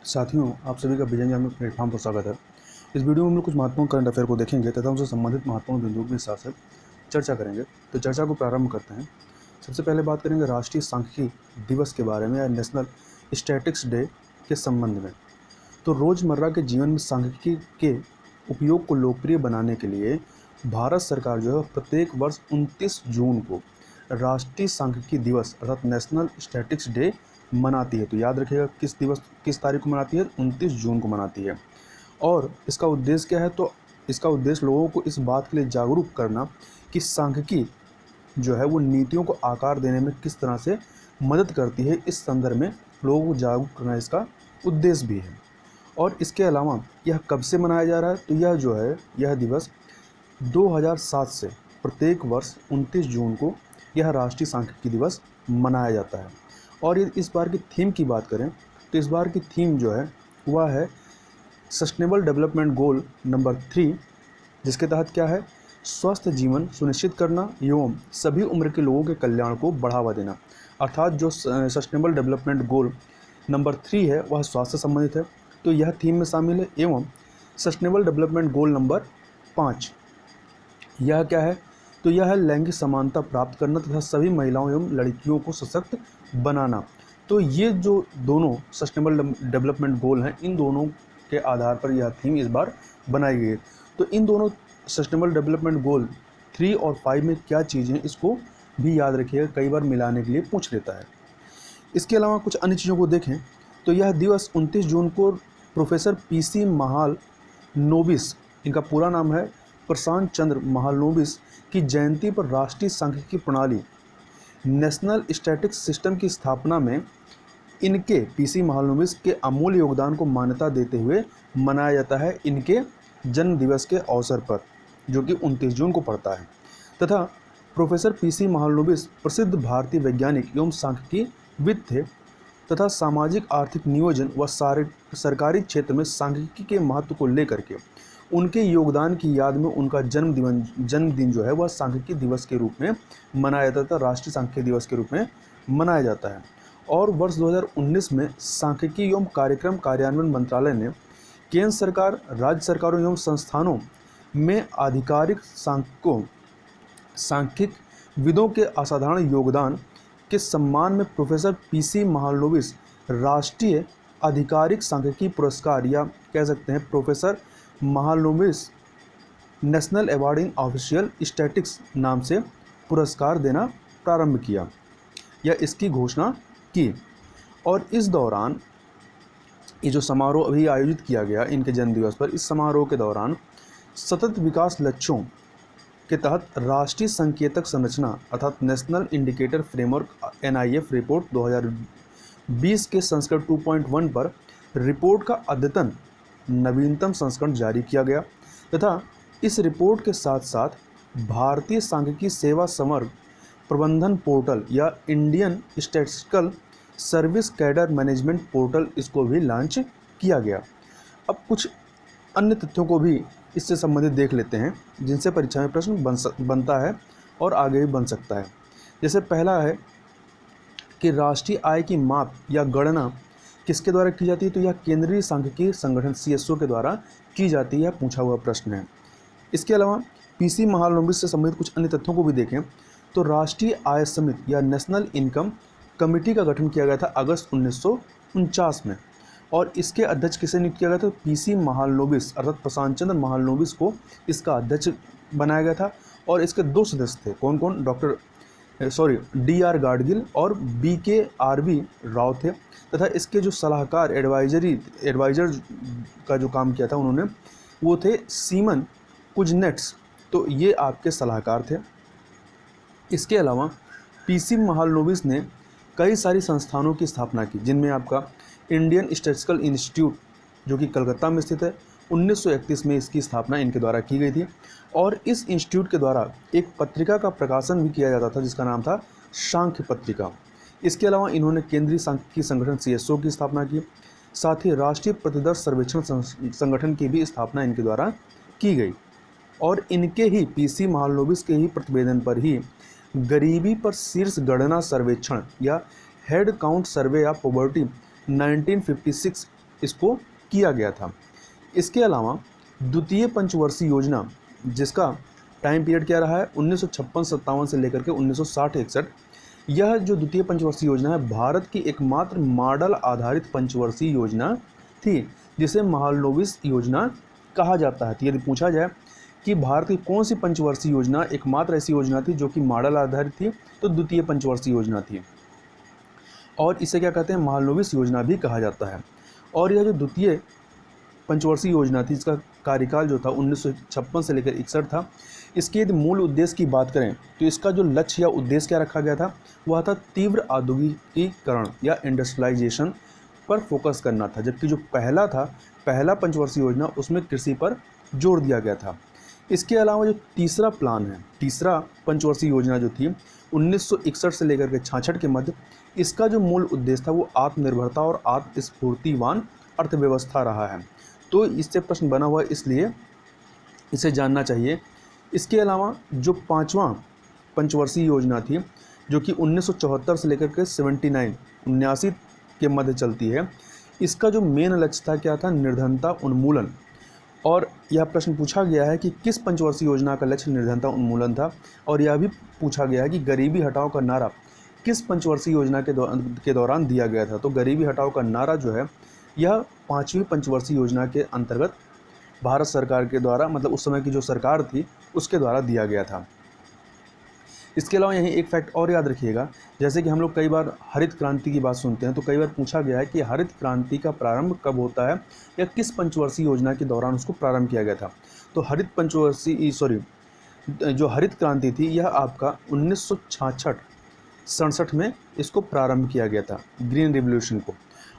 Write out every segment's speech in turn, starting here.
साथियों, आप सभी का विजन में प्लेटफॉर्म पर स्वागत है। इस वीडियो में हम लोग कुछ महत्वपूर्ण करंट अफेयर को देखेंगे तथा उनसे संबंधित महत्वपूर्ण बिंदुओं के हिसाब से चर्चा करेंगे। तो चर्चा को प्रारंभ करते हैं। सबसे पहले बात करेंगे राष्ट्रीय सांख्यिकी दिवस के बारे में या नेशनल स्टैटिस्टिक्स डे के संबंध में। तो रोज़मर्रा के जीवन में सांख्यिकी के उपयोग को लोकप्रिय बनाने के लिए भारत सरकार जो है प्रत्येक वर्ष 29 जून को राष्ट्रीय सांख्यिकी दिवस अर्थात नेशनल स्टैटिस्टिक्स डे मनाती है। तो याद रखिएगा किस तारीख को मनाती है, 29 जून को मनाती है। और इसका उद्देश्य क्या है? तो इसका उद्देश्य लोगों को इस बात के लिए जागरूक करना कि सांख्यिकी जो है वो नीतियों को आकार देने में किस तरह से मदद करती है। इस संदर्भ में लोगों को जागरूक करना इसका उद्देश्य भी है। और इसके अलावा यह कब से मनाया जा रहा है? तो यह जो है यह दिवस 2007 से प्रत्येक वर्ष 29 जून को यह राष्ट्रीय सांख्यिकी दिवस मनाया जाता है। और इस बार की थीम की बात करें तो इस बार की थीम जो है वह है सस्टेनेबल डेवलपमेंट गोल नंबर 3, जिसके तहत क्या है, स्वस्थ जीवन सुनिश्चित करना एवं सभी उम्र के लोगों के कल्याण को बढ़ावा देना। अर्थात जो सस्टेनेबल डेवलपमेंट गोल नंबर 3 है वह स्वास्थ्य से संबंधित है, तो यह थीम में शामिल है। एवं सस्टेनेबल डेवलपमेंट गोल नंबर 5 यह क्या है? तो यह है लैंगिक समानता प्राप्त करना तथा सभी महिलाओं एवं लड़कियों को सशक्त बनाना। तो ये जो दोनों सस्टेनेबल डेवलपमेंट गोल हैं, इन दोनों के आधार पर यह थीम इस बार बनाई गई है। तो इन दोनों सस्टेनेबल डेवलपमेंट गोल 3 और 5 में क्या चीज़ें, इसको भी याद रखिएगा, कई बार मिलाने के लिए पूछ लेता है। इसके अलावा कुछ अन्य चीज़ों को देखें तो यह दिवस 29 जून को प्रोफेसर PC महालनोबिस, इनका पूरा नाम है प्रशांत चंद्र महालनोबिस, की जयंती पर राष्ट्रीय सांख्यिकी प्रणाली नेशनल स्टैटिस्टिक्स सिस्टम की स्थापना में इनके PC महालनोबिस के अमूल्य योगदान को मान्यता देते हुए मनाया जाता है, इनके जन्म दिवस के अवसर पर, जो कि 29 जून को पड़ता है। तथा प्रोफेसर PC महालनोबिस प्रसिद्ध भारतीय वैज्ञानिक एवं सांख्यिकीविद थे तथा सामाजिक आर्थिक नियोजन व सरकारी क्षेत्र में सांख्यिकी के महत्व को लेकर के उनके योगदान की याद में उनका जन्मदिन जो है वह सांख्यिकी दिवस के रूप में मनाया जाता था, राष्ट्रीय सांख्यिकी दिवस के रूप में मनाया जाता है। और वर्ष 2019 में सांख्यिकी एवं कार्यक्रम कार्यान्वयन मंत्रालय ने केंद्र सरकार, राज्य सरकारों एवं संस्थानों में आधिकारिक सांख्यिकविदों के असाधारण योगदान के सम्मान में प्रोफेसर PC महालनोबिस राष्ट्रीय आधिकारिक सांख्यिकी पुरस्कार, या कह सकते हैं professor Mahalanobis national award in official statistics नाम से पुरस्कार देना प्रारंभ किया या इसकी घोषणा की। और इस दौरान ये जो समारोह अभी आयोजित किया गया इनके जन्मदिवस पर, इस समारोह के दौरान सतत विकास लक्ष्यों के तहत राष्ट्रीय संकेतक संरचना अर्थात national indicator framework NIF report 2020 के संस्करण 2.1 पर रिपोर्ट का अद्यतन नवीनतम संस्करण जारी किया गया तथा इस रिपोर्ट के साथ साथ भारतीय सांख्यिकी सेवा समग्र प्रबंधन पोर्टल या Indian statistical service cadre management portal, इसको भी लॉन्च किया गया। अब कुछ अन्य तथ्यों को भी इससे संबंधित देख लेते हैं जिनसे परीक्षा में प्रश्न बनता है और आगे भी बन सकता है। जैसे पहला है कि राष्ट्रीय आय की माप या गणना किसके द्वारा की जाती है? तो यह केंद्रीय सांख्यिकी संगठन CSO के द्वारा की जाती है, पूछा हुआ प्रश्न है। इसके अलावा PC महालनोबिस से संबंधित कुछ अन्य तथ्यों को भी देखें तो राष्ट्रीय आय समिति या नेशनल इनकम कमेटी का गठन किया गया था अगस्त 1949 में, और इसके अध्यक्ष किसे नियुक्त किया गया था? PC महालनोबिस अर्थात प्रशांत चंद्र महालनोबिस को इसका अध्यक्ष बनाया गया था। और इसके 2 सदस्य थे, कौन कौन? DR गाडगिल और BKRB राव थे तथा इसके जो सलाहकार एडवाइजर का जो काम किया था उन्होंने, वो थे सीमन कुजनेट्स, तो ये आपके सलाहकार थे। इसके अलावा PC महालनोबिस ने कई सारी संस्थानों की स्थापना की, जिनमें आपका इंडियन स्टैटिस्टिकल इंस्टीट्यूट जो कि कलकत्ता में स्थित है, 1931 में इसकी स्थापना इनके द्वारा की गई थी। और इस इंस्टीट्यूट के द्वारा एक पत्रिका का प्रकाशन भी किया जाता था जिसका नाम था सांख्य पत्रिका। इसके अलावा इन्होंने केंद्रीय सांख्यिकी संगठन CSO की स्थापना की, साथ ही राष्ट्रीय प्रतिदर्श सर्वेक्षण संगठन की भी स्थापना इनके द्वारा की गई। और इनके ही PC महालनोबिस के ही प्रतिवेदन पर ही गरीबी पर शीर्ष गणना सर्वेक्षण या head count survey of poverty 1956 इसको किया गया था। इसके अलावा द्वितीय पंचवर्षीय योजना, जिसका टाइम पीरियड क्या रहा है 1956-57 से लेकर के 1960-61, यह जो द्वितीय पंचवर्षीय योजना है भारत की एकमात्र मॉडल आधारित पंचवर्षीय योजना थी, जिसे महालनोबिस योजना कहा जाता है। तो यदि पूछा जाए कि भारत की कौन सी पंचवर्षीय योजना एकमात्र ऐसी योजना थी जो कि मॉडल आधारित थी, तो द्वितीय पंचवर्षीय योजना थी, और इसे क्या कहते हैं, महालनोबिस योजना भी कहा जाता है। और यह जो द्वितीय पंचवर्षीय योजना थी, इसका कार्यकाल जो था 1956 से लेकर 61 था। इसके यदि मूल उद्देश्य की बात करें तो इसका जो लक्ष्य या उद्देश्य क्या रखा गया था, वह था तीव्र औद्योगिकीकरण या इंडस्ट्रियलाइजेशन पर फोकस करना था, जबकि जो पहला पंचवर्षीय योजना उसमें कृषि पर जोर दिया गया था। इसके अलावा जो तीसरा प्लान है, तीसरा पंचवर्षीय योजना जो थी 1961 से लेकर के 66 के मध्य, इसका जो मूल उद्देश्य था वो आत्मनिर्भरता और आत्मस्फूर्तिवान अर्थव्यवस्था रहा है। तो इससे प्रश्न बना हुआ है, इसलिए इसे जानना चाहिए। इसके अलावा जो पांचवा पंचवर्षीय योजना थी, जो कि 1974 से लेकर के 79 के मध्य चलती है, इसका जो मेन लक्ष्य था क्या था, निर्धनता उन्मूलन। और यह प्रश्न पूछा गया है कि किस पंचवर्षीय योजना का लक्ष्य निर्धनता उन्मूलन था, और यह भी पूछा गया है कि गरीबी हटाओ का नारा किस पंचवर्षीय योजना के दौरान दिया गया था। तो गरीबी हटाओ का नारा जो है यह पांचवी पंचवर्षीय योजना के अंतर्गत भारत सरकार के द्वारा, मतलब उस समय की जो सरकार थी उसके द्वारा दिया गया था। इसके अलावा यहीं एक फैक्ट और याद रखिएगा, जैसे कि हम लोग कई बार हरित क्रांति की बात सुनते हैं, तो कई बार पूछा गया है कि हरित क्रांति का प्रारंभ कब होता है या किस पंचवर्षीय योजना के दौरान उसको प्रारंभ किया गया था। तो जो हरित क्रांति थी यह आपका 1966-67 में इसको प्रारंभ किया गया था, ग्रीन रिवोल्यूशन को।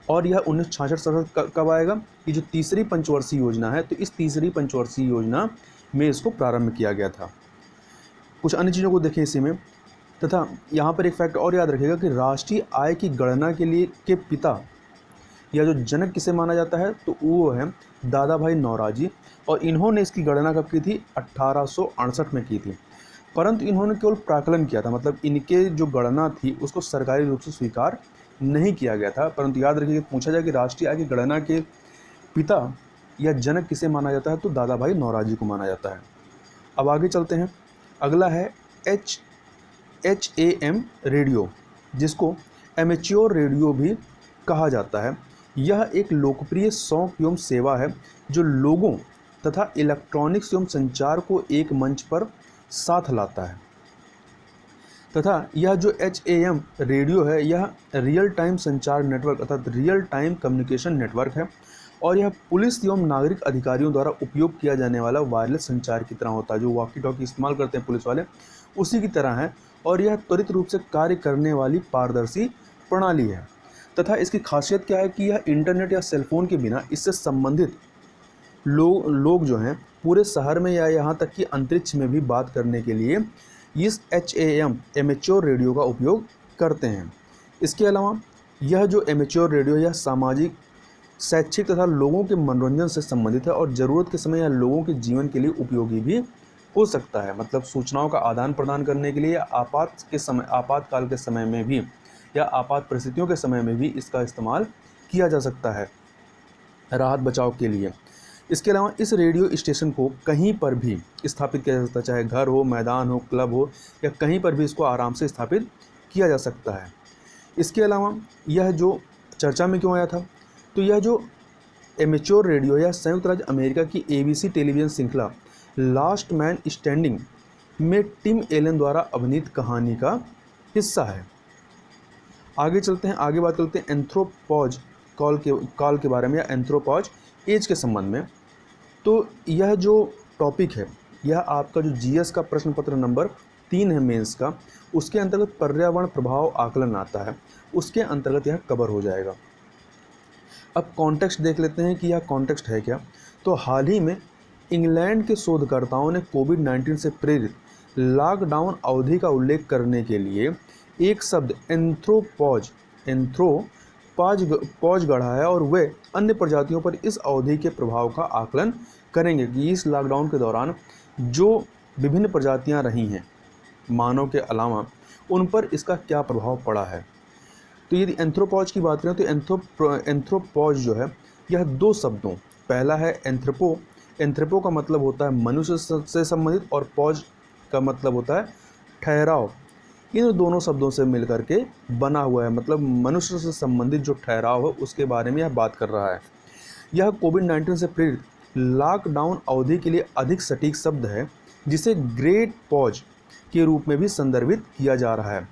और यह 1966-67 कब आएगा, ये जो तीसरी पंचवर्षीय योजना है, तो इस तीसरी पंचवर्षीय योजना में इसको प्रारंभ किया गया था। कुछ अन्य चीज़ों को देखें इसी में, तथा यहाँ पर एक फैक्ट और याद रखिएगा कि राष्ट्रीय आय की गणना के पिता या जो जनक किसे माना जाता है, तो वो है दादा भाई नौरोजी, और इन्होंने इसकी गणना कब की थी, 1868 में की थी। परंतु इन्होंने केवल प्राकलन किया था, मतलब इनके जो गणना थी उसको सरकारी रूप से स्वीकार नहीं किया गया था। परंतु याद रखिए, पूछा जाए कि राष्ट्रीय आय की गणना के पिता या जनक किसे माना जाता है, तो दादा भाई नौरोजी को माना जाता है। अब आगे चलते हैं। अगला है HAM रेडियो, जिसको एमेच्योर रेडियो भी कहा जाता है। यह एक लोकप्रिय शौक एवं सेवा है जो लोगों तथा इलेक्ट्रॉनिक्स एवं संचार को एक मंच पर साथ लाता है। तथा यह जो HAM रेडियो है यह रियल टाइम संचार नेटवर्क अर्थात रियल टाइम कम्युनिकेशन नेटवर्क है, और यह पुलिस एवं नागरिक अधिकारियों द्वारा उपयोग किया जाने वाला वायरलेस संचार की तरह होता है। जो वॉकी टॉकी इस्तेमाल करते हैं पुलिस वाले, उसी की तरह है, और यह त्वरित रूप से कार्य करने वाली पारदर्शी प्रणाली है। तथा इसकी खासियत क्या है कि यह इंटरनेट या सेलफोन के बिना इससे संबंधित लोग जो हैं पूरे शहर में या यहाँ तक कि अंतरिक्ष में भी बात करने के लिए इस HAM एमेच्योर रेडियो का उपयोग करते हैं। इसके अलावा यह जो एमेच्योर रेडियो यह सामाजिक, शैक्षिक तथा लोगों के मनोरंजन से संबंधित है, और ज़रूरत के समय यह लोगों के जीवन के लिए उपयोगी भी हो सकता है। मतलब सूचनाओं का आदान प्रदान करने के लिए आपातकाल के समय में भी या आपात परिस्थितियों के समय में भी इसका इस्तेमाल किया जा सकता है राहत बचाव के लिए। इसके अलावा इस रेडियो स्टेशन को कहीं पर भी स्थापित किया जा सकता है, चाहे घर हो, मैदान हो, क्लब हो, या कहीं पर भी इसको आराम से स्थापित किया जा सकता है। इसके अलावा यह जो चर्चा में क्यों आया था, तो यह जो एमेच्योर रेडियो या संयुक्त राज्य अमेरिका की ABC टेलीविज़न श्रृंखला लास्ट मैन स्टैंडिंग में टिम एलन द्वारा अभिनीत कहानी का हिस्सा है। आगे चलते हैं, आगे बात करते हैं एंथ्रोपॉज कॉल के बारे में, या एंथ्रोपॉज एज के संबंध में। तो यह जो टॉपिक है यह आपका जो GS का प्रश्न पत्र नंबर 3 है मेंस का, उसके अंतर्गत पर्यावरण प्रभाव आकलन आता है, उसके अंतर्गत यह कवर हो जाएगा। अब कॉन्टेक्स्ट देख लेते हैं कि यह कॉन्टेक्स्ट है क्या। तो हाल ही में इंग्लैंड के शोधकर्ताओं ने कोविड-19 से प्रेरित लॉकडाउन अवधि का उल्लेख करने के लिए एक शब्द एंथ्रोपॉज गढ़ा है, और वे अन्य प्रजातियों पर इस अवधि के प्रभाव का आकलन करेंगे कि इस लॉकडाउन के दौरान जो विभिन्न प्रजातियां रही हैं मानव के अलावा, उन पर इसका क्या प्रभाव पड़ा है। तो यदि एंथ्रोपॉज की बात करें तो एंथ्रोपॉज जो है यह दो शब्दों, पहला है एंथ्रोपो, एंथ्रोपो का मतलब होता है मनुष्य से संबंधित, और पॉज का मतलब होता है ठहराव। इन दोनों शब्दों से मिलकर के बना हुआ है, मतलब मनुष्य से संबंधित जो ठहराव है उसके बारे में यह बात कर रहा है। यह कोविड-19 से प्रेरित लॉकडाउन अवधि के लिए अधिक सटीक शब्द है, जिसे ग्रेट पॉज के रूप में भी संदर्भित किया जा रहा है।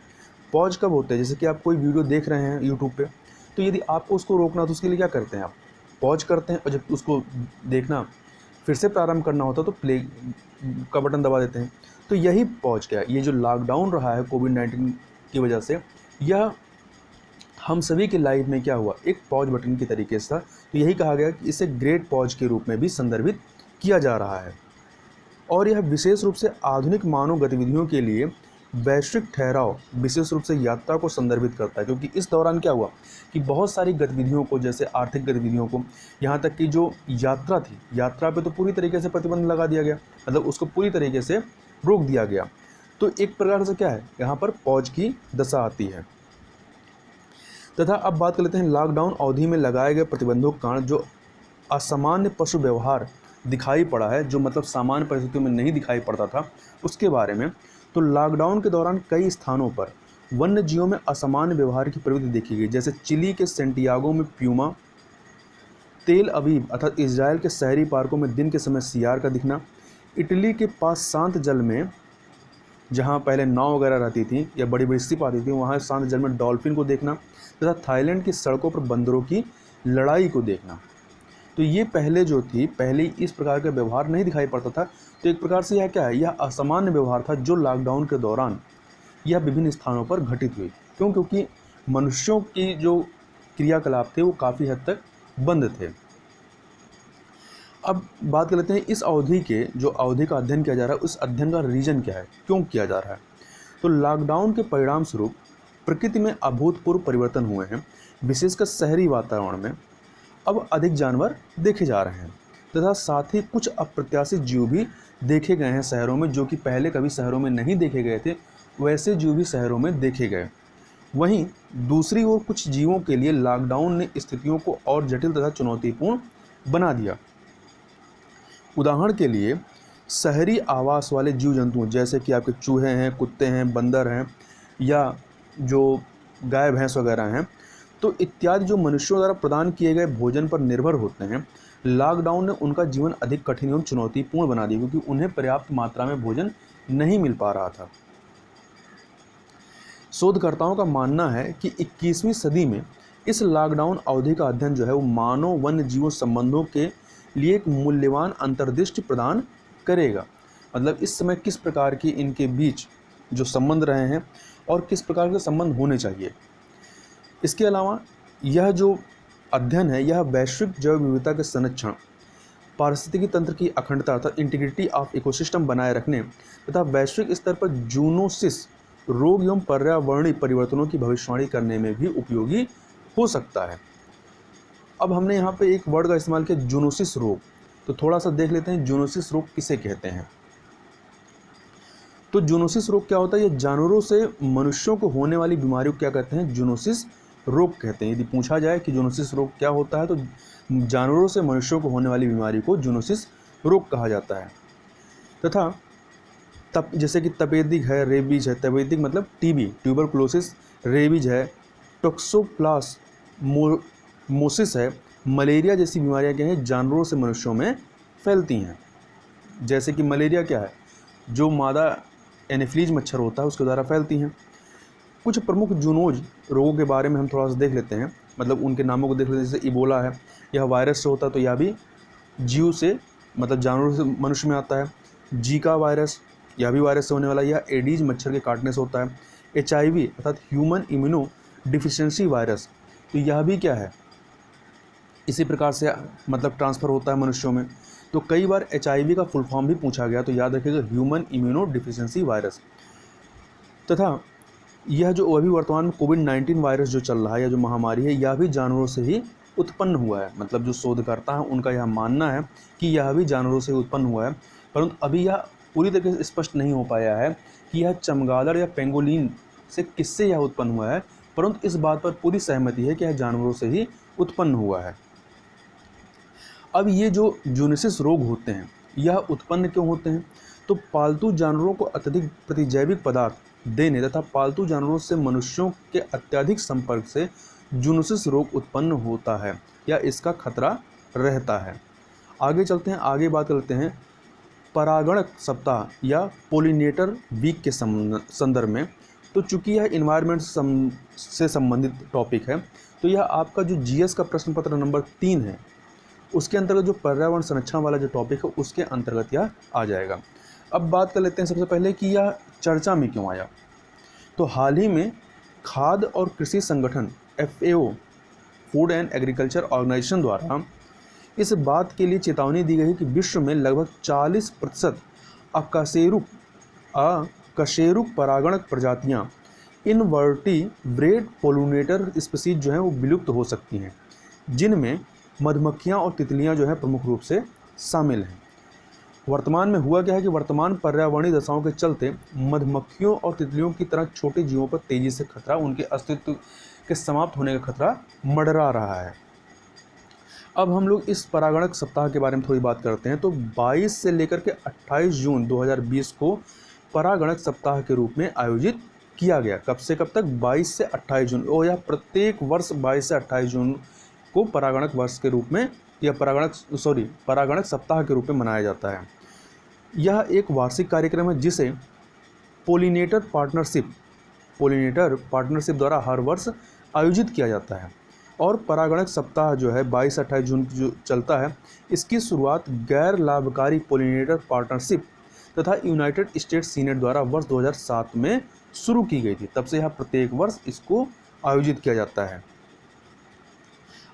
पॉज कब होते हैं? जैसे कि आप कोई वीडियो देख रहे हैं यूट्यूब पे, तो यदि आपको उसको रोकना तो उसके लिए क्या करते हैं आप? पॉज करते हैं, और जब उसको देखना फिर से प्रारंभ करना होता है तो प्ले का बटन दबा देते हैं। तो यही पॉज क्या है, ये जो लॉकडाउन रहा है कोविड-19 की वजह से, यह हम सभी की लाइफ में क्या हुआ, एक पॉज बटन की तरीके से था। तो यही कहा गया कि इसे ग्रेट पॉज के रूप में भी संदर्भित किया जा रहा है। और यह विशेष रूप से आधुनिक मानव गतिविधियों के लिए वैश्विक ठहराव, विशेष रूप से यात्रा को संदर्भित करता है, क्योंकि इस दौरान क्या हुआ कि बहुत सारी गतिविधियों को, जैसे आर्थिक गतिविधियों को, यहाँ तक कि जो यात्रा थी, यात्रा पे तो पूरी तरीके से प्रतिबंध लगा दिया गया, मतलब उसको पूरी तरीके से रोक दिया गया। तो एक प्रकार से क्या है, यहाँ पर पॉज की दशा आती है। तथा अब बात कर लेते हैं लॉकडाउन अवधि में लगाए गए प्रतिबंधों के कारण जो असामान्य पशु व्यवहार दिखाई पड़ा है, जो मतलब सामान्य परिस्थितियों में नहीं दिखाई पड़ता था, उसके बारे में। तो लॉकडाउन के दौरान कई स्थानों पर वन्य जीवों में असामान्य व्यवहार की प्रवृत्ति देखी गई, जैसे चिली के सेंटियागो में प्यूमा, तेल अवीव अर्थात इजराइल के शहरी पार्कों में दिन के समय सियार का दिखना, इटली के पास शांत जल में, जहाँ पहले नाव वगैरह रहती थी या बड़ी बड़ी शिप आती थी, वहाँ शांत जल में डॉल्फिन को देखना, तथा थाईलैंड की सड़कों पर बंदरों की लड़ाई को देखना। तो ये पहले जो थी, पहले इस प्रकार का व्यवहार नहीं दिखाई पड़ता था। तो एक प्रकार से यह क्या है, यह असामान्य व्यवहार था जो लॉकडाउन के दौरान यह विभिन्न स्थानों पर घटित हुई। क्यों? क्योंकि मनुष्यों की जो क्रियाकलाप थे वो काफ़ी हद तक बंद थे। अब बात कर लेते हैं इस अवधि के, जो अवधि का अध्ययन किया जा रहा है, उस अध्ययन का रीजन क्या है, क्यों किया जा रहा है। तो लॉकडाउन के परिणाम स्वरूप प्रकृति में अभूतपूर्व परिवर्तन हुए हैं, विशेषकर शहरी वातावरण में अब अधिक जानवर देखे जा रहे हैं, तथा साथ ही कुछ अप्रत्याशित जीव भी देखे गए हैं शहरों में, जो कि पहले कभी शहरों में नहीं देखे गए थे, वैसे जीव भी शहरों में देखे गए। वहीं दूसरी ओर कुछ जीवों के लिए लॉकडाउन ने स्थितियों को और जटिल तथा चुनौतीपूर्ण बना दिया। उदाहरण के लिए शहरी आवास वाले जीव जंतु, जैसे कि आपके चूहे हैं, कुत्ते हैं, बंदर हैं, या जो गाय भैंस वगैरह हैं, तो इत्यादि जो मनुष्यों द्वारा प्रदान किए गए भोजन पर निर्भर होते हैं, लॉकडाउन ने उनका जीवन अधिक कठिन एवं चुनौतीपूर्ण बना दिया, क्योंकि उन्हें पर्याप्त मात्रा में भोजन नहीं मिल पा रहा था। शोधकर्ताओं का मानना है कि 21वीं सदी में इस लॉकडाउन अवधि का अध्ययन जो है वो मानव वन्य जीवों संबंधों के लिए एक मूल्यवान अंतर्दृष्टि प्रदान करेगा। मतलब इस समय किस प्रकार की इनके बीच जो संबंध रहे हैं और किस प्रकार के संबंध होने चाहिए। इसके अलावा यह जो अध्ययन है, यह वैश्विक जैव विविधता के संरक्षण, पारिस्थितिकी तंत्र की अखंडता अर्थात इंटीग्रिटी ऑफ इकोसिस्टम बनाए रखने तथा वैश्विक स्तर पर जूनोसिस रोग एवं पर्यावरणीय परिवर्तनों की भविष्यवाणी करने में भी उपयोगी हो सकता है। अब हमने यहाँ पे एक वर्ड का इस्तेमाल किया, जूनोसिस रोग। तो थोड़ा सा देख लेते हैं जूनोसिस रोग किसे कहते हैं। तो जूनोसिस रोग क्या होता है? ये जानवरों से मनुष्यों को होने वाली बीमारियों को क्या कहते हैं? जूनोसिस रोग कहते हैं। यदि पूछा जाए कि जूनोसिस रोग क्या होता है, तो जानवरों से मनुष्यों को होने वाली बीमारी को जूनोसिस रोग कहा जाता है। तथा जैसे कि तपेदिक है, रेबीज है, तपेदिक मतलब टीबी, ट्यूबरकुलोसिस, रेबीज है, टोक्सोप्लाज्मोसिस है, मलेरिया जैसी बीमारियां क्या हैं, जानवरों से मनुष्यों में फैलती हैं। जैसे कि मलेरिया क्या है, जो मादा एनोफिलीज मच्छर होता है उसके द्वारा फैलती हैं। कुछ प्रमुख जूनोज रोगों के बारे में हम थोड़ा सा देख लेते हैं, मतलब उनके नामों को देख लेते हैं। जैसे इबोला है, यह वायरस से होता है, तो यह भी जीव से मतलब जानवरों से मनुष्य में आता है। जीका वायरस, यह भी वायरस से होने वाला है, यह एडीज मच्छर के काटने से होता है। HIV अर्थात ह्यूमन इम्यूनो डिफिशिएंसी वायरस, तो यह भी क्या है, इसी प्रकार से मतलब ट्रांसफ़र होता है मनुष्यों में। तो कई बार HIV का फुल फॉर्म भी पूछा गया, तो याद रखिएगा ह्यूमन इम्यूनो डिफिशिएंसी वायरस। तथा यह जो अभी वर्तमान में कोविड-19 वायरस जो चल रहा है या जो महामारी है, यह भी जानवरों से ही उत्पन्न हुआ है। मतलब जो शोधकर्ता हैं उनका यह मानना है कि यह भी जानवरों से उत्पन्न हुआ है, परंतु अभी यह पूरी तरीके से स्पष्ट नहीं हो पाया है कि यह चमगादड़ या पेंगोलिन से किससे यह उत्पन्न हुआ है, परंतु इस बात पर पूरी सहमति है कि यह जानवरों से ही उत्पन्न हुआ है। अब ये जो जूनोसिस रोग होते हैं यह उत्पन्न क्यों होते हैं? तो पालतू जानवरों को अत्यधिक प्रतिजैविक पदार्थ देने तथा पालतू जानवरों से मनुष्यों के अत्यधिक संपर्क से जूनोसिस रोग उत्पन्न होता है या इसका खतरा रहता है। आगे चलते हैं, आगे बात करते हैं परागणक सप्ताह या पोलिनेटर वीक के संदर्भ में। तो चूंकि यह इन्वायरमेंट से संबंधित टॉपिक है तो यह आपका जो जीएस का प्रश्न पत्र नंबर 3 है उसके अंतर्गत जो पर्यावरण संरक्षण वाला जो टॉपिक है उसके अंतर्गत यह आ जाएगा। अब बात कर लेते हैं सबसे पहले कि यह चर्चा में क्यों आया। तो हाल ही में खाद्य और कृषि संगठन FAO food and agriculture organisation द्वारा इस बात के लिए चेतावनी दी गई कि विश्व में लगभग 40% अकशेरुक परागणक प्रजातियां इनवर्टिब्रेट पोलिनेटर स्पीशीज जो हैं वो विलुप्त हो सकती हैं, जिनमें मधुमक्खियां और तितलियां जो है प्रमुख रूप से शामिल हैं। वर्तमान में हुआ क्या है कि वर्तमान पर्यावरणीय दशाओं के चलते मधुमक्खियों और तितलियों की तरह छोटे जीवों पर तेजी से खतरा, उनके अस्तित्व के समाप्त होने का खतरा मंडरा रहा है। अब हम लोग इस परागणक सप्ताह के बारे में थोड़ी बात करते हैं। तो 22 से लेकर के 28 जून 2020 को परागणक सप्ताह के रूप में आयोजित किया गया। कब से कब तक? 22 से 28 जून। और यह प्रत्येक वर्ष 22 से 28 जून को परागणक वर्ष के रूप में या परागणक सप्ताह के रूप में मनाया जाता है। यह एक वार्षिक कार्यक्रम है जिसे पोलिनेटर पार्टनरशिप द्वारा हर वर्ष आयोजित किया जाता है। और परागणक सप्ताह जो है 22 से 28 जून जो चलता है, इसकी शुरुआत गैर लाभकारी पोलिनेटर पार्टनरशिप तथा यूनाइटेड स्टेट्स सीनेट द्वारा वर्ष 2007 में शुरू की गई थी। तब से यह प्रत्येक वर्ष इसको आयोजित किया जाता है।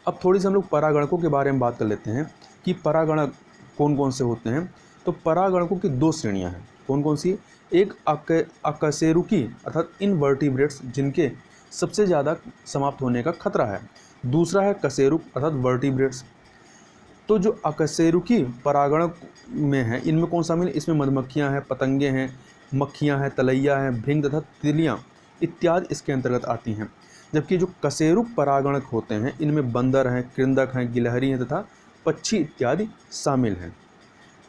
अब थोड़ी सी हम लोग परागणकों के बारे में बात कर लेते हैं कि परागणक कौन कौन से होते हैं। तो परागणकों की 2 श्रेणियां हैं। कौन कौन सी? एक अकशेरुकी अर्थात इनवर्टिब्रेट्स, जिनके सबसे ज़्यादा समाप्त होने का खतरा है। दूसरा है कशेरुक अर्थात वर्टिब्रेट्स। तो जो अकशेरुकी परागणक में है इनमें कौन शामिल है? इसमें मधुमक्खियाँ हैं, पतंगे हैं, मक्खियाँ हैं, तलैया हैं, भृंग तथा तितलियाँ इत्यादि इसके अंतर्गत आती हैं। जबकि जो कशेरुक परागणक होते हैं इनमें बंदर हैं, कृंदक हैं, गिलहरी हैं तथा पक्षी इत्यादि शामिल हैं।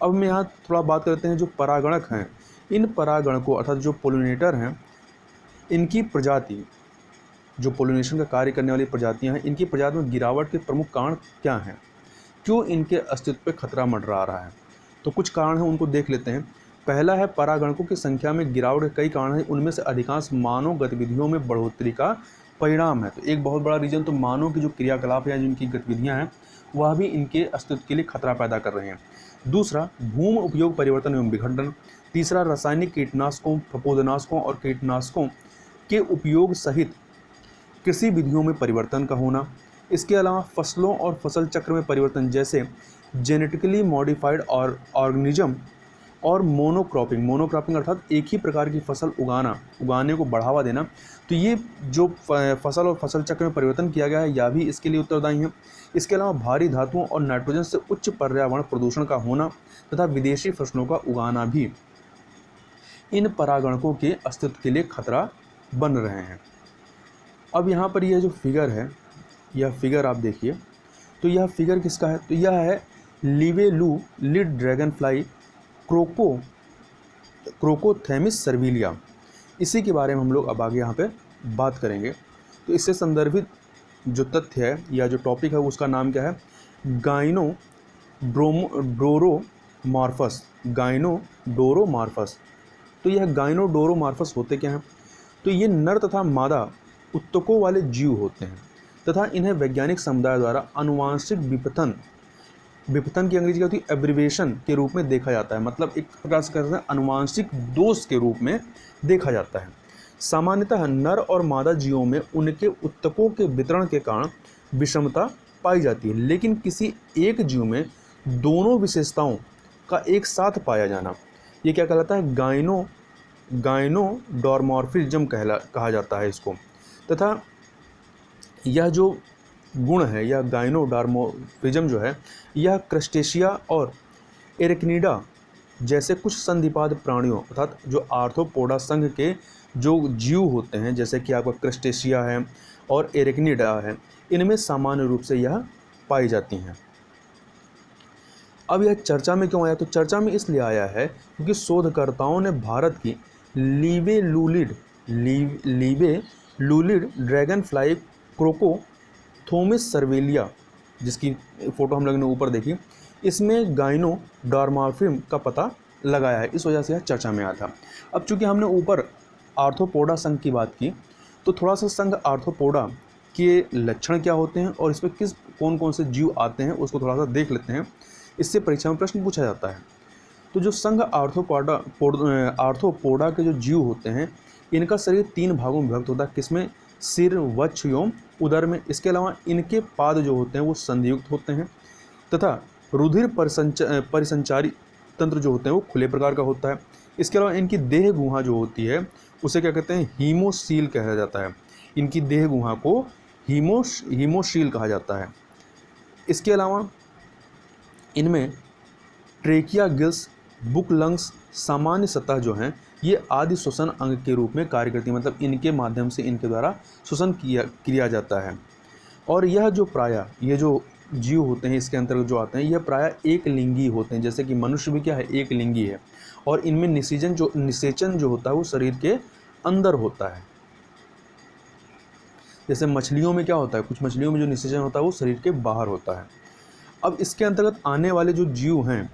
अब हम यहाँ थोड़ा बात करते हैं जो परागणक हैं। इन परागणकों अर्थात जो पोलिनेटर हैं, इनकी प्रजाति, जो पोलिनेशन का कार्य करने वाली प्रजातियां हैं, इनकी प्रजाति में गिरावट के प्रमुख कारण क्या हैं? क्यों इनके अस्तित्व पर खतरा मंडरा रहा है? तो कुछ कारण हैं, उनको देख लेते हैं। पहला है परागणकों की संख्या में गिरावट के कई कारण हैं, उनमें से अधिकांश मानव गतिविधियों में बढ़ोतरी का परिणाम है। तो एक बहुत बड़ा रीजन तो मानव की जो क्रियाकलाप है, जिनकी गतिविधियाँ हैं, वह भी इनके अस्तित्व के लिए खतरा पैदा कर रहे हैं। दूसरा, भूमि उपयोग परिवर्तन एवं विखंडन। तीसरा, रासायनिक कीटनाशकों, फफूंदनाशकों और कीटनाशकों के उपयोग सहित कृषि विधियों में परिवर्तन का होना। इसके अलावा फसलों और फसल चक्र में परिवर्तन जैसे जेनेटिकली मॉडिफाइड और ऑर्गेनिज्म और मोनोक्रॉपिंग अर्थात एक ही प्रकार की फसल उगाने को बढ़ावा देना। तो ये जो फसल और फसल चक्र में परिवर्तन किया गया है यह भी इसके लिए उत्तरदायी है। इसके अलावा भारी धातुओं और नाइट्रोजन से उच्च पर्यावरण प्रदूषण का होना तथा विदेशी फसलों का उगाना भी इन परागणकों के अस्तित्व के लिए खतरा बन रहे हैं। अब यहाँ पर यह जो फिगर है, यह फिगर आप देखिए। तो यह फिगर किसका है? तो यह है लिवेलू लिड ड्रैगन फ्लाई क्रोकोथेमिस सर्विलिया। इसी के बारे में हम लोग अब आगे यहाँ पे बात करेंगे। तो इससे संदर्भित जो तथ्य है या जो टॉपिक है उसका नाम क्या है? गाइनोडोरोमार्फस। तो यह गाइनोडोरोमार्फस होते क्या हैं? तो ये नर तथा मादा उत्तकों वाले जीव होते हैं तथा इन्हें वैज्ञानिक समुदाय द्वारा आनुवांशिक विपतन की अंग्रेजी होती है एब्रिवेशन के रूप में देखा जाता है। मतलब एक प्रकार से कहते हैं आनुवांशिक दोष के रूप में देखा जाता है। सामान्यतः नर और मादा जीवों में उनके उत्तकों के वितरण के कारण विषमता पाई जाती है, लेकिन किसी एक जीव में दोनों विशेषताओं का एक साथ पाया जाना, ये क्या कहलाता है? गाइनोडोमॉर्फिज्म कहा जाता है इसको। तथा यह जो गुण है, यह गाइनोडोमॉर्फिज्म जो है, यह क्रस्टेशिया और एरेक्निडा जैसे कुछ संधिपाद प्राणियों अर्थात जो आर्थ्रोपोडा संघ के जो जीव होते हैं, जैसे कि आपका क्रस्टेशिया है और एरेक्निडा है, इनमें सामान्य रूप से यह पाई जाती हैं। अब यह चर्चा में क्यों आया? तो चर्चा में इसलिए आया है क्योंकि शोधकर्ताओं ने भारत की लीवे लूलिड ड्रैगन फ्लाई क्रोकोथोमिस सर्वेलिया, जिसकी फ़ोटो हम लोगों ने ऊपर देखी, इसमें गाइनोडर्माफिल्म का पता लगाया है। इस वजह से यह चर्चा में आया था। अब चूंकि हमने ऊपर आर्थ्रोपोडा संघ की बात की, तो थोड़ा सा संघ आर्थ्रोपोडा के लक्षण क्या होते हैं और इसमें कौन कौन से जीव आते हैं उसको थोड़ा सा देख लेते हैं। इससे परीक्षा में प्रश्न पूछा जाता है। तो जो संघ आर्थ्रोपोडा के जो जीव होते हैं, इनका शरीर 3 भागों में विभक्त होता है। किसमें? सिर, वक्ष एवं उदर में। इसके अलावा इनके पाद जो होते हैं वो संधियुक्त होते हैं तथा रुधिर परिसंचारी तंत्र जो होते हैं वो खुले प्रकार का होता है। इसके अलावा इनकी देह गुहा जो होती है उसे क्या कहते हैं? हीमोसील कहा जाता है। इनकी देह गुहा को हीमोसील कहा जाता है। इसके अलावा इनमें ट्रेकिया, गिल्स, बुक, लंग्स, सामान्य सतह जो हैं ये आदि श्वसन अंग के रूप में कार्य करती है। मतलब इनके माध्यम से इनके द्वारा श्वसन किया जाता है। और यह जो ये जो जीव होते हैं इसके अंतर्गत जो आते हैं, यह प्रायः एक लिंगी होते हैं। जैसे कि मनुष्य भी क्या है? एक लिंगी है। और इनमें निषेचन जो होता है वो शरीर के अंदर होता है। जैसे मछलियों में क्या होता है? कुछ मछलियों में जो निषेचन होता है वो शरीर के बाहर होता है। अब इसके अंतर्गत आने वाले जो जीव हैं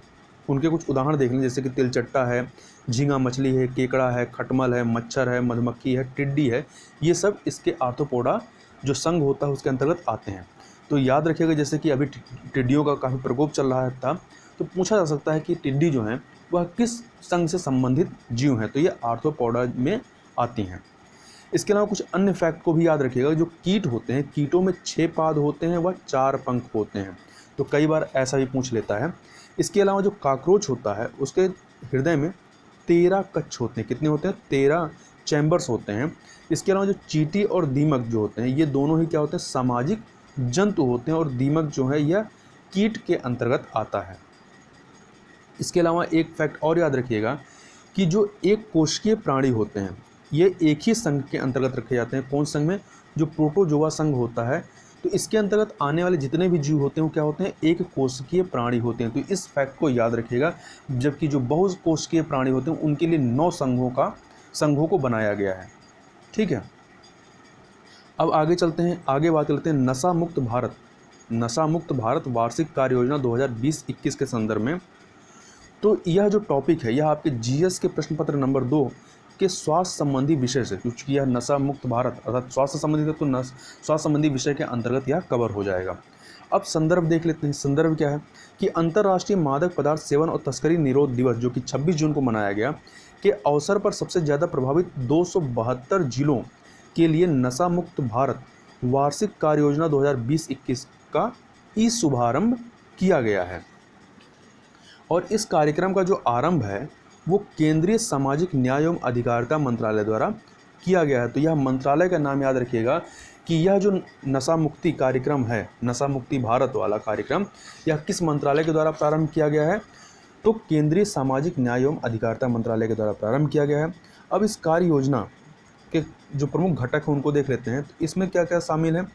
उनके कुछ उदाहरण देख लें। जैसे कि तिलचट्टा है, झींगा मछली है, केकड़ा है, खटमल है, मच्छर है, मधुमक्खी है, टिड्डी है। ये सब इसके आर्थ्रोपोडा जो संघ होता है उसके अंतर्गत आते हैं। तो याद रखिएगा, जैसे कि अभी टिड्डियों का काफ़ी प्रकोप चल रहा था, तो पूछा जा सकता है कि टिड्डी जो हैं वह किस संघ से संबंधित जीव हैं। तो ये आर्थ्रोपोडा में आती हैं। इसके अलावा कुछ अन्य फैक्ट को भी याद रखिएगा। जो कीट होते हैं, कीटों में 6 पाद होते हैं, वह 4 पंख होते हैं। तो कई बार ऐसा भी पूछ लेता है। इसके अलावा जो काकरोच होता है उसके हृदय में 13 कक्ष होते हैं। कितने होते हैं? 13 चैम्बर्स होते हैं। इसके अलावा जो चींटी और दीमक जो होते हैं ये दोनों ही क्या होते हैं? सामाजिक जंतु होते हैं। और दीमक जो है यह कीट के अंतर्गत आता है। इसके अलावा एक फैक्ट और याद रखिएगा कि जो एक कोशिकीय प्राणी होते हैं ये एक ही संघ के अंतर्गत रखे जाते हैं। कौन संघ में? जो प्रोटोजोआ संघ होता है। तो इसके अंतर्गत आने वाले जितने भी जीव होते हैं वो क्या होते हैं? एक कोशिकीय प्राणी होते हैं। तो इस फैक्ट को याद रखिएगा। जबकि जो बहुकोशिकीय प्राणी होते हैं उनके लिए 9 संघों को बनाया गया है। ठीक है। अब आगे चलते हैं, आगे बात करते हैं नशा मुक्त भारत वार्षिक कार्य योजना 2020-21 के संदर्भ में। तो यह जो टॉपिक है यह आपके जीएस के प्रश्न पत्र नंबर 2 के स्वास्थ्य संबंधी विषय से, क्योंकि यह नशा मुक्त भारत अर्थात स्वास्थ्य संबंधी है तो स्वास्थ्य संबंधी विषय के अंतर्गत यह कवर हो जाएगा। अब संदर्भ देख लेते हैं। संदर्भ क्या है कि अंतर्राष्ट्रीय मादक पदार्थ सेवन और तस्करी निरोध दिवस जो कि 26 जून को मनाया गया के अवसर पर सबसे ज़्यादा प्रभावित 272 जिलों के लिए नशा मुक्त भारत वार्षिक कार्य योजना 2020-21 का शुभारंभ किया गया है। और इस कार्यक्रम का जो आरंभ है वो केंद्रीय सामाजिक न्याय एवं अधिकारिता मंत्रालय द्वारा किया गया है। तो यह मंत्रालय का नाम याद रखिएगा कि यह जो नशा मुक्ति कार्यक्रम है, नशा मुक्ति भारत वाला कार्यक्रम, यह किस मंत्रालय के द्वारा प्रारंभ किया गया है? तो केंद्रीय सामाजिक न्याय एवं अधिकारिता मंत्रालय के द्वारा प्रारंभ किया गया है। अब इस कार्य योजना के जो प्रमुख घटक हैं उनको देख लेते हैं। तो इसमें क्या क्या शामिल है?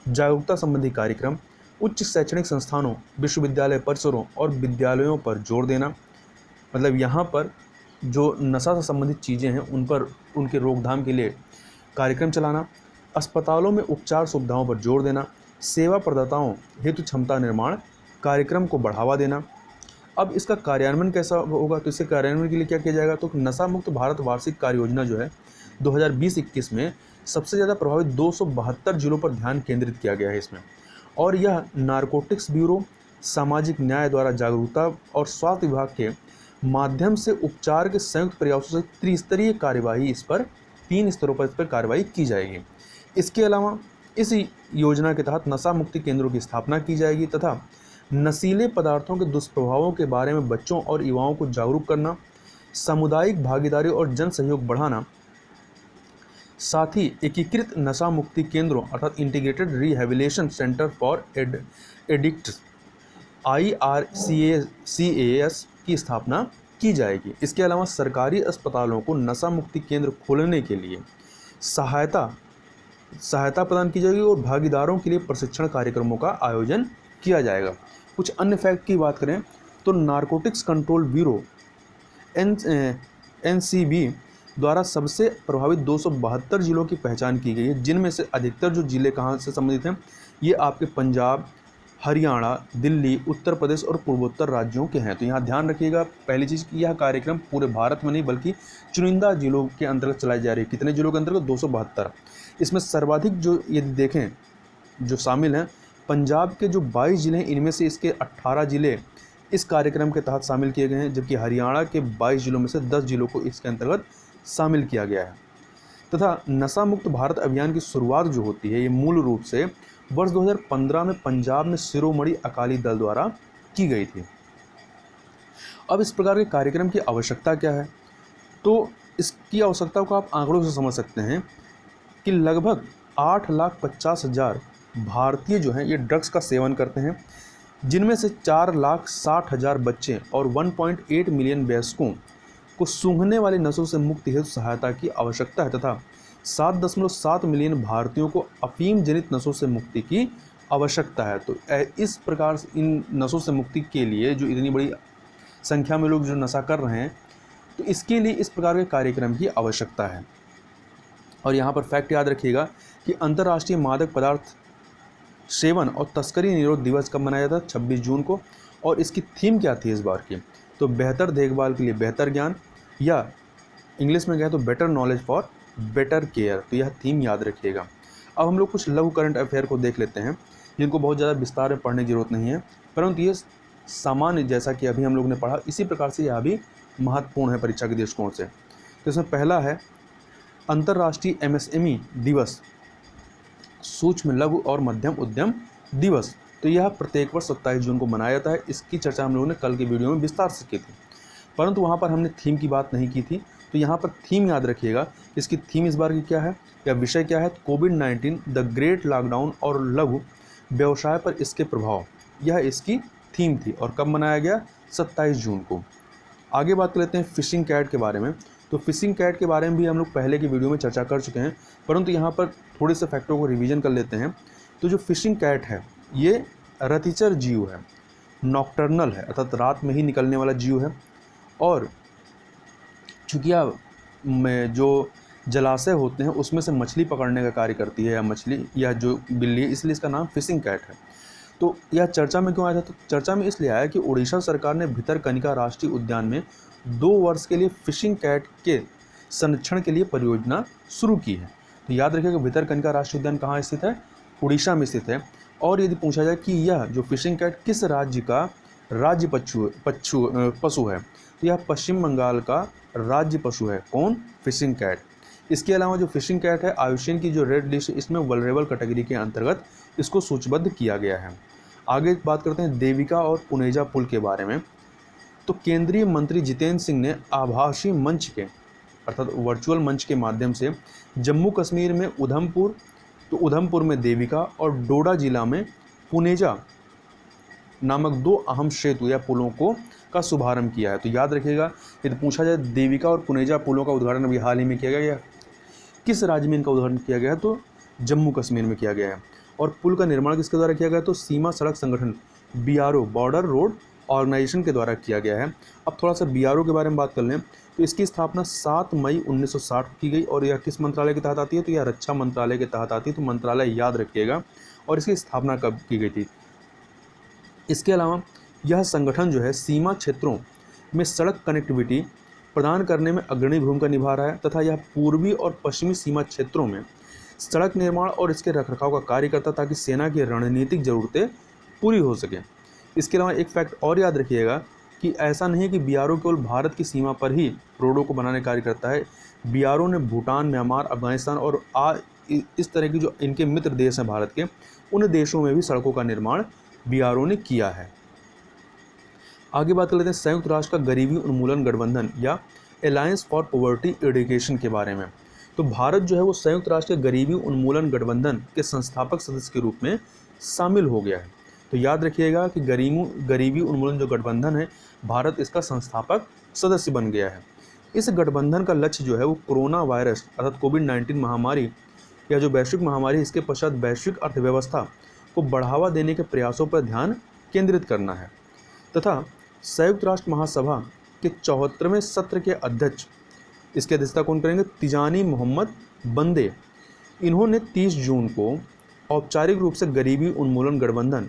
जागरूकता संबंधी कार्यक्रम, उच्च शैक्षणिक संस्थानों, विश्वविद्यालय परिसरों और विद्यालयों पर जोर देना। मतलब यहाँ पर जो नशा से संबंधित चीज़ें हैं उन पर उनके रोकथाम के लिए कार्यक्रम चलाना। अस्पतालों में उपचार सुविधाओं पर जोर देना। सेवा प्रदाताओं हेतु क्षमता निर्माण कार्यक्रम को बढ़ावा देना। अब इसका कार्यान्वयन कैसा होगा? तो इसके कार्यान्वयन के लिए क्या किया जाएगा? तो नशा मुक्त भारत वार्षिक कार्य योजना जो है 2020-21 में सबसे ज़्यादा प्रभावित 272 जिलों पर ध्यान केंद्रित किया गया है इसमें। और यह नारकोटिक्स ब्यूरो, सामाजिक न्याय द्वारा जागरूकता और स्वास्थ्य विभाग के माध्यम से उपचार के संयुक्त प्रयासों से त्रिस्तरीय कार्यवाही इस पर 3 स्तरों पर इस पर कार्रवाई की जाएगी। इसके अलावा इस योजना के तहत नशा मुक्ति केंद्रों की स्थापना की जाएगी तथा नशीले पदार्थों के दुष्प्रभावों के बारे में बच्चों और युवाओं को जागरूक करना, सामुदायिक भागीदारी और जन सहयोग बढ़ाना, साथ ही एकीकृत नशा मुक्ति केंद्रों अर्थात integrated rehabilitation centre for addicts IRCAS की स्थापना की जाएगी। इसके अलावा सरकारी अस्पतालों को नशा मुक्ति केंद्र खोलने के लिए सहायता प्रदान की जाएगी और भागीदारों के लिए प्रशिक्षण कार्यक्रमों का आयोजन किया जाएगा। कुछ अन्य फैक्ट की बात करें तो नारकोटिक्स कंट्रोल ब्यूरो NCB द्वारा सबसे प्रभावित 272 जिलों की पहचान की गई है, जिनमें से अधिकतर जो जिले कहाँ से संबंधित हैं, ये आपके पंजाब, हरियाणा, दिल्ली, उत्तर प्रदेश और पूर्वोत्तर राज्यों के हैं। तो यहाँ ध्यान रखिएगा पहली चीज़ कि यह कार्यक्रम पूरे भारत में नहीं बल्कि चुनिंदा जिलों के अंतर्गत चलाई जा रही है। कितने जिलों के अंतर्गत? 272। इसमें सर्वाधिक जो यदि देखें जो शामिल हैं, पंजाब के जो 22 जिले हैं, इनमें से इसके 18 जिले इस कार्यक्रम के तहत शामिल किए गए हैं, जबकि हरियाणा के 22 जिलों में से 10 जिलों को इसके अंतर्गत शामिल किया गया है। तथा नशा मुक्त भारत अभियान की शुरुआत जो होती है, ये मूल रूप से वर्ष 2015 में पंजाब में शिरोमणि अकाली दल द्वारा की गई थी। अब इस प्रकार के कार्यक्रम की आवश्यकता क्या है? तो इसकी आवश्यकता को आप आंकड़ों से समझ सकते हैं कि लगभग 8,50,000 भारतीय जो हैं ये ड्रग्स का सेवन करते हैं, जिनमें से 4,60,000 बच्चे और 1.8 मिलियन वयस्कों को सूंघने वाले नशों से मुक्ति हेतु सहायता की आवश्यकता है तथा 7.7 मिलियन भारतीयों को अफीम जनित नशों से मुक्ति की आवश्यकता है। तो इस प्रकार से इन नशों से मुक्ति के लिए जो इतनी बड़ी संख्या में लोग जो नशा कर रहे हैं, तो इसके लिए इस प्रकार के कार्यक्रम की आवश्यकता है। और यहाँ पर फैक्ट याद रखिएगा कि अंतर्राष्ट्रीय मादक पदार्थ सेवन और तस्करी निरोध दिवस कब मनाया था? 26 जून को। और इसकी थीम क्या थी इस बार की? तो बेहतर देखभाल के लिए बेहतर ज्ञान, या इंग्लिश में कहें तो better knowledge for better care. तो यह थीम याद रखिएगा। अब हम लोग कुछ लघु करंट अफेयर को देख लेते हैं, जिनको बहुत ज़्यादा विस्तार में पढ़ने की जरूरत नहीं है, परंतु ये सामान्य जैसा कि अभी हम लोग ने पढ़ा इसी प्रकार से यह भी महत्वपूर्ण है परीक्षा के दृष्टिकोण से। तो इसमें पहला है अंतर्राष्ट्रीय MSME दिवस, सूक्ष्म लघु और मध्यम उद्यम दिवस। तो यह प्रत्येक वर्ष 27 जून को मनाया जाता है। इसकी चर्चा हम लोगों ने कल के वीडियो में विस्तार से की थी, परंतु वहाँ पर हमने थीम की बात नहीं की थी। तो यहाँ पर थीम याद रखिएगा। इसकी थीम इस बार की क्या है या विषय क्या है? कोविड-19 द ग्रेट लॉकडाउन और लघु व्यवसाय पर इसके प्रभाव, यह इसकी थीम थी। और कब मनाया गया? 27 जून को। आगे बात कर लेते हैं फिशिंग कैट के बारे में। तो फिशिंग कैट के बारे में भी हम लोग पहले की वीडियो में चर्चा कर चुके हैं, परंतु यहाँ पर थोड़े से फैक्टरों को रिवीजन कर लेते हैं। तो जो फिशिंग कैट है ये रतिचर जीव है, नॉक्टर्नल है, अर्थात रात में ही निकलने वाला जीव है। और चूँकि में जो जलाशय होते हैं उसमें से मछली पकड़ने का कार्य करती है, या मछली या जो बिल्ली है, इसलिए इसका नाम फिशिंग कैट है। तो यह चर्चा में क्यों आया था? तो चर्चा में इसलिए आया कि उड़ीसा सरकार ने भितरकनिका राष्ट्रीय उद्यान में 2 वर्ष के लिए फिशिंग कैट के संरक्षण के लिए परियोजना शुरू की है। तो याद रखिएगा भितरकनिका राष्ट्रीय उद्यान कहाँ स्थित है? उड़ीसा में स्थित है। और यदि पूछा जाए कि यह जो फिशिंग कैट किस राज्य का राज्य पशु है, तो यह पश्चिम बंगाल का राज्य पशु है। कौन? Fishing cat. इसके अलावा जो फिशिंग कैट है आयुषियन की जो रेड लिस्ट, इसमें वल्नरेबल कैटेगरी के अंतर्गत इसको सूचीबद्ध किया गया है। आगे बात करते हैं देविका और पुनेजा पुल के बारे में। तो केंद्रीय मंत्री जितेंद्र सिंह ने आभासी मंच के अर्थात वर्चुअल मंच के माध्यम से जम्मू कश्मीर में उधमपुर में देविका और डोडा जिला में पुनेजा नामक 2 अहम सेतु या पुलों का शुभारंभ किया है। तो याद रखिएगा यदि पूछा जाए देविका और पुनेजा पुलों का उद्घाटन अभी हाल ही में किया गया, किस राज्य में इनका उद्घाटन किया गया है? तो जम्मू कश्मीर में किया गया है। और पुल का निर्माण किसके द्वारा किया गया? तो सीमा सड़क संगठन BRO बॉर्डर रोड ऑर्गेनाइजेशन के द्वारा किया गया है। अब थोड़ा सा BRO के बारे में बात कर लें तो इसकी स्थापना 7 मई 1960 को की गई। और यह किस मंत्रालय के तहत आती है? तो यह रक्षा मंत्रालय के तहत आती है। तो मंत्रालय याद रखिएगा। और इसकी स्थापना कब की गई थी? इसके अलावा यह संगठन जो है सीमा क्षेत्रों में सड़क कनेक्टिविटी प्रदान करने में अग्रणी भूमिका निभा रहा है तथा यह पूर्वी और पश्चिमी सीमा क्षेत्रों में सड़क निर्माण और इसके रखरखाव का कार्य करता ताकि सेना की रणनीतिक ज़रूरतें पूरी हो सकें। इसके अलावा एक फैक्ट और याद रखिएगा कि ऐसा नहीं है कि BRO केवल भारत की सीमा पर ही रोडों को बनाने का कार्य करता है। BRO ने भूटान, म्यांमार, अफगानिस्तान और इस तरह की जो इनके मित्र देश हैं भारत के, उन देशों में भी सड़कों का निर्माण BRO ने किया है। आगे बात कर लेते हैं संयुक्त राष्ट्र का गरीबी उन्मूलन गठबंधन या अलायंस फॉर पॉवर्टी एडिकेशन के बारे में। तो भारत जो है वो संयुक्त राष्ट्र के गरीबी उन्मूलन गठबंधन के संस्थापक सदस्य के रूप में शामिल हो गया है। तो याद रखिएगा कि गरीबी उन्मूलन जो गठबंधन है भारत इसका संस्थापक सदस्य बन गया है। इस गठबंधन का लक्ष्य जो है वो कोरोना वायरस अर्थात कोविड-19 महामारी या जो वैश्विक महामारी, इसके पश्चात वैश्विक अर्थव्यवस्था को बढ़ावा देने के प्रयासों पर ध्यान केंद्रित करना है तथा संयुक्त राष्ट्र महासभा के 74वें सत्र के अध्यक्ष, इसकी अध्यक्षता कौन करेंगे? तिजानी मोहम्मद बंदे। इन्होंने 30 जून को औपचारिक रूप से गरीबी उन्मूलन गठबंधन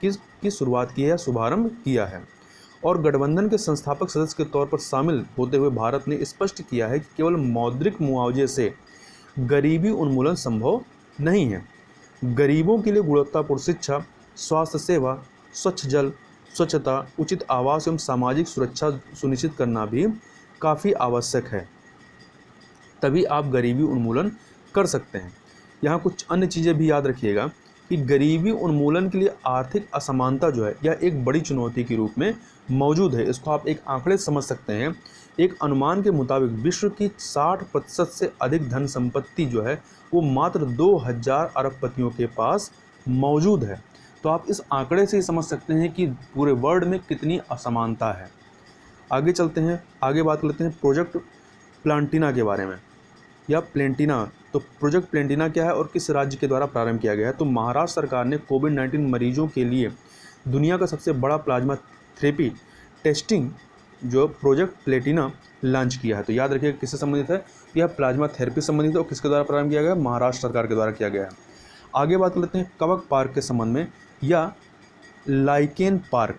की शुरुआत की है, शुभारंभ किया है। और गठबंधन के संस्थापक सदस्य के तौर पर शामिल होते हुए भारत ने स्पष्ट किया है कि केवल मौद्रिक मुआवजे से गरीबी उन्मूलन संभव नहीं है। गरीबों के लिए गुणवत्तापूर्ण शिक्षा, स्वास्थ्य सेवा, स्वच्छ जल, स्वच्छता, उचित आवास एवं सामाजिक सुरक्षा सुनिश्चित करना भी काफ़ी आवश्यक है, तभी आप गरीबी उन्मूलन कर सकते हैं। यहाँ कुछ अन्य चीज़ें भी याद रखिएगा कि गरीबी उन्मूलन के लिए आर्थिक असमानता जो है यह एक बड़ी चुनौती के रूप में मौजूद है। इसको आप एक आंकड़े समझ सकते हैं। एक अनुमान के मुताबिक विश्व की 60% से अधिक धन संपत्ति जो है वो मात्र 2000 अरबपतियों के पास मौजूद है। तो आप इस आंकड़े से ही समझ सकते हैं कि पूरे वर्ल्ड में कितनी असमानता है। आगे चलते हैं, आगे बात करते हैं प्रोजेक्ट प्लांटिना के बारे में, या प्लेंटिना। तो प्रोजेक्ट प्लेंटिना क्या है और किस राज्य के द्वारा प्रारंभ किया गया है? तो महाराष्ट्र सरकार ने कोविड-19 मरीजों के लिए दुनिया का सबसे बड़ा प्लाज्मा थेरेपी टेस्टिंग जो प्रोजेक्ट प्लेटिना लॉन्च किया है। तो याद रखिए किससे संबंधित है? यह प्लाज्मा थेरेपी संबंधित है और किसके द्वारा प्रारंभ किया गया है? महाराष्ट्र सरकार के द्वारा किया गया है। आगे बात करते हैं कवक पार्क के संबंध में, या लाइकेन पार्क।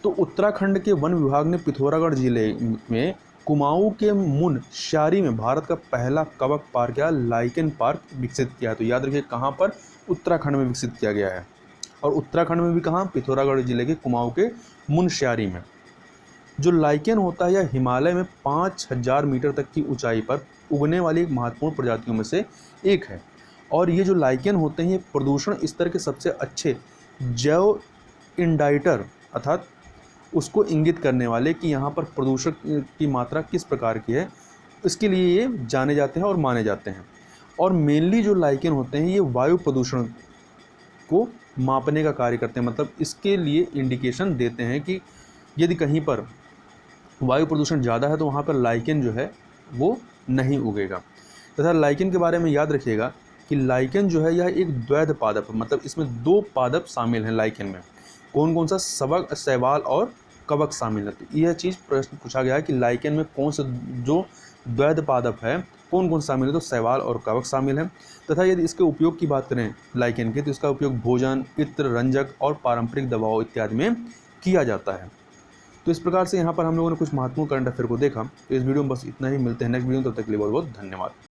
तो उत्तराखंड के वन विभाग ने पिथौरागढ़ जिले में कुमाऊं के मुनस्यारी में भारत का पहला कवक पार्क या लाइकेन पार्क विकसित किया है। तो याद रखिए कहाँ पर? उत्तराखंड में विकसित किया गया है। और उत्तराखंड में भी कहाँ? पिथौरागढ़ जिले के कुमाऊं के मुनस्यारी में। जो लाइकेन होता है यह हिमालय में 5000 मीटर तक की ऊंचाई पर उगने वाली एक महत्वपूर्ण प्रजातियों में से एक है। और ये जो लाइकेन होते हैं ये प्रदूषण स्तर के सबसे अच्छे जैव इंडाइटर अर्थात उसको इंगित करने वाले कि यहाँ पर प्रदूषण की मात्रा किस प्रकार की है, इसके लिए ये जाने जाते हैं और माने जाते हैं। और मेनली जो लाइकेन होते हैं ये वायु प्रदूषण को मापने का कार्य करते हैं, मतलब इसके लिए इंडिकेशन देते हैं कि यदि कहीं पर वायु प्रदूषण ज़्यादा है तो वहाँ पर लाइकेन जो है वो नहीं उगेगा। तथा लाइकेन के बारे में याद रखिएगा कि लाइकेन जो है यह एक द्वैध पादप है, मतलब इसमें 2 पादप शामिल हैं लाइकेन में। कौन कौन सा? सबक, शैवाल और कवक शामिल है। तो यह चीज़ प्रश्न पूछा गया है कि लाइकेन में कौन से जो द्वैध पादप है कौन कौन शामिल है? तो शैवाल और कवक शामिल है। तथा यदि इसके उपयोग की बात करें लाइकेन के, तो इसका उपयोग भोजन, इत्र, रंजक और पारंपरिक दवाओं इत्यादि में किया जाता है। तो इस प्रकार से यहाँ पर हम लोगों ने कुछ महत्वपूर्ण करंट अफेयर को देखा। तो इस वीडियो में बस इतना ही, मिलते हैं नेक्स्ट वीडियो में, तब तक के लिए बहुत बहुत धन्यवाद।